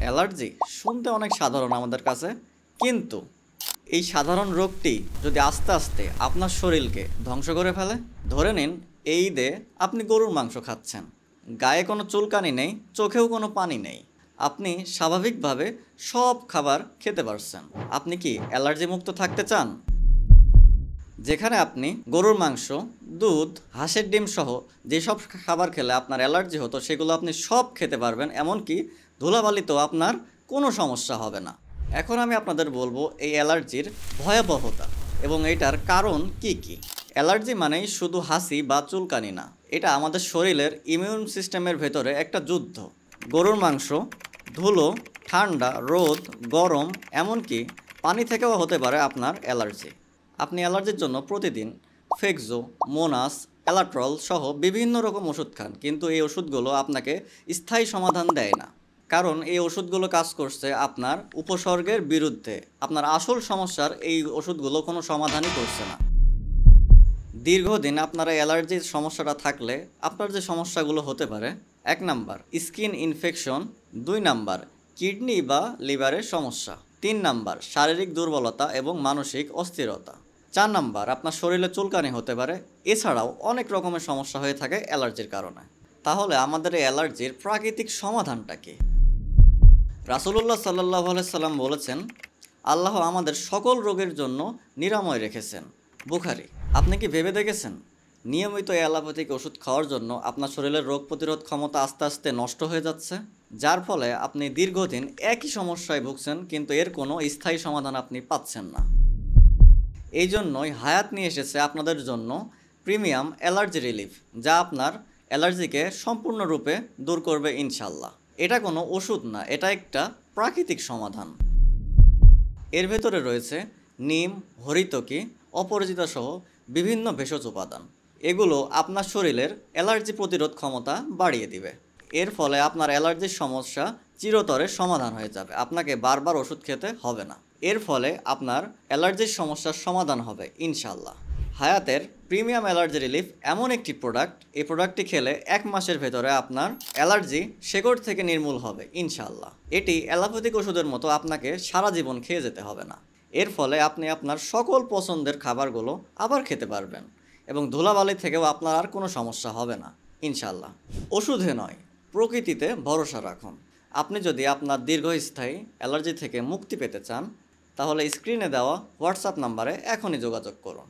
Allergy শুনতে অনেক সাধারণ আমাদের কাছে, কিন্তু এই সাধারণ রোগটি যদি আস্তে আস্তে আপনার শরীরকে ধ্বংস করে ফেলে। ধরে নিন এই ঈদে আপনি গরুর মাংস খাচ্ছেন, গায়ে কোনো চুলকানি নেই, চোখেও কোনো পানি নেই, আপনি স্বাভাবিকভাবে সব খাবার খেতে পারছেন। আপনি কি অ্যালার্জি মুক্ত থাকতে চান? যেখানে আপনি গরুর মাংস, দুধ, হাঁসের ডিম সহ যেসব খাবার খেলে আপনার অ্যালার্জি হতো সেগুলো আপনি সব খেতে পারবেন, এমনকি ধুলাবালিতেও আপনার কোনো সমস্যা হবে না। এখন আমি আপনাদের বলবো এই অ্যালার্জির ভয়াবহতা এবং এটার কারণ কি কি। অ্যালার্জি মানেই শুধু হাসি বা চুলকানি না, এটা আমাদের শরীরের ইমিউন সিস্টেমের ভেতরে একটা যুদ্ধ। গরুর মাংস, ধুলো, ঠান্ডা, রোদ, গরম, এমনকি পানি থেকেও হতে পারে আপনার অ্যালার্জি। আপনি অ্যালার্জির জন্য প্রতিদিন ফেক্সো, মোনাস, অ্যালাট্রল সহ বিভিন্ন রকম ওষুধ খান, কিন্তু এই ওষুধগুলো আপনাকে স্থায়ী সমাধান দেয় না। কারণ এই ওষুধগুলো কাজ করছে আপনার উপসর্গের বিরুদ্ধে। আপনার আসল সমস্যার এই ওষুধগুলো কোনো সমাধানই করছে না। দীর্ঘদিন আপনার অ্যালার্জির সমস্যাটা থাকলে আপনার যে সমস্যাগুলো হতে পারে: 1 number skin infection, 2 number kidney বা লিভারের সমস্যা, 3 নাম্বার শারীরিক দুর্বলতা এবং মানসিক অস্থিরতা, 4 নাম্বার আপনার শরীরে চুলকানি হতে পারে। এছাড়াও অনেক রকমের সমস্যা হয়ে থাকে অ্যালার্জির কারণে। তাহলে আমাদের এই অ্যালার্জির প্রাকৃতিক সমাধানটা কী? রাসূলুল্লাহ সাল্লাল্লাহু আলাইহি সাল্লাম বলেছেন, আল্লাহ আমাদের সকল রোগের জন্য নিরাময় রেখেছেন। বুখারী। আপনি কি ভেবে দেখেছেন নিয়মিত অ্যালোপ্যাথিক ওষুধ খাওয়ার জন্য আপনার শরীরের রোগ প্রতিরোধ ক্ষমতা আস্তে আস্তে নষ্ট হয়ে যাচ্ছে, যার ফলে আপনি দীর্ঘদিন একই সমস্যায় ভুগছেন, কিন্তু এর কোনো স্থায়ী সমাধান আপনি পাচ্ছেন না। এই জন্যই হায়াত নিয়ে এসেছে আপনাদের জন্য প্রিমিয়াম অ্যালার্জি রিলিফ, যা আপনার অ্যালার্জিকে সম্পূর্ণরূপে দূর করবে ইনশাল্লাহ। এটা কোনো ওষুধ না, এটা একটা প্রাকৃতিক সমাধান। এর ভেতরে রয়েছে নিম, হরিতকি, অপরাজিতা সহ বিভিন্ন ভেষজ উপাদান। এগুলো আপনার শরীরের অ্যালার্জি প্রতিরোধ ক্ষমতা বাড়িয়ে দিবে। এর ফলে আপনার অ্যালার্জির সমস্যা চিরতরে সমাধান হয়ে যাবে, আপনাকে বারবার ওষুধ খেতে হবে না। এর ফলে আপনার অ্যালার্জির সমস্যার সমাধান হবে ইনশাল্লাহ। হায়াতের প্রিমিয়াম অ্যালার্জি রিলিফ এমন একটি প্রোডাক্ট, এই প্রোডাক্টটি খেলে 1 মাসের ভেতরে আপনার অ্যালার্জি শেকড় থেকে নির্মূল হবে ইনশাল্লাহ। এটি অ্যালোপ্যাথিক ওষুধের মতো আপনাকে সারা জীবন খেয়ে যেতে হবে না। এর ফলে আপনি আপনার সকল পছন্দের খাবারগুলো আবার খেতে পারবেন এবং ধুলাবালি থেকেও আপনার আর কোনো সমস্যা হবে না ইনশাল্লাহ। ওষুধে নয়, প্রকৃতিতে ভরসা রাখুন। আপনি যদি আপনার দীর্ঘস্থায়ী অ্যালার্জি থেকে মুক্তি পেতে চান, তাহলে স্ক্রিনে দেওয়া হোয়াটসঅ্যাপ নাম্বারে এখনই যোগাযোগ করুন।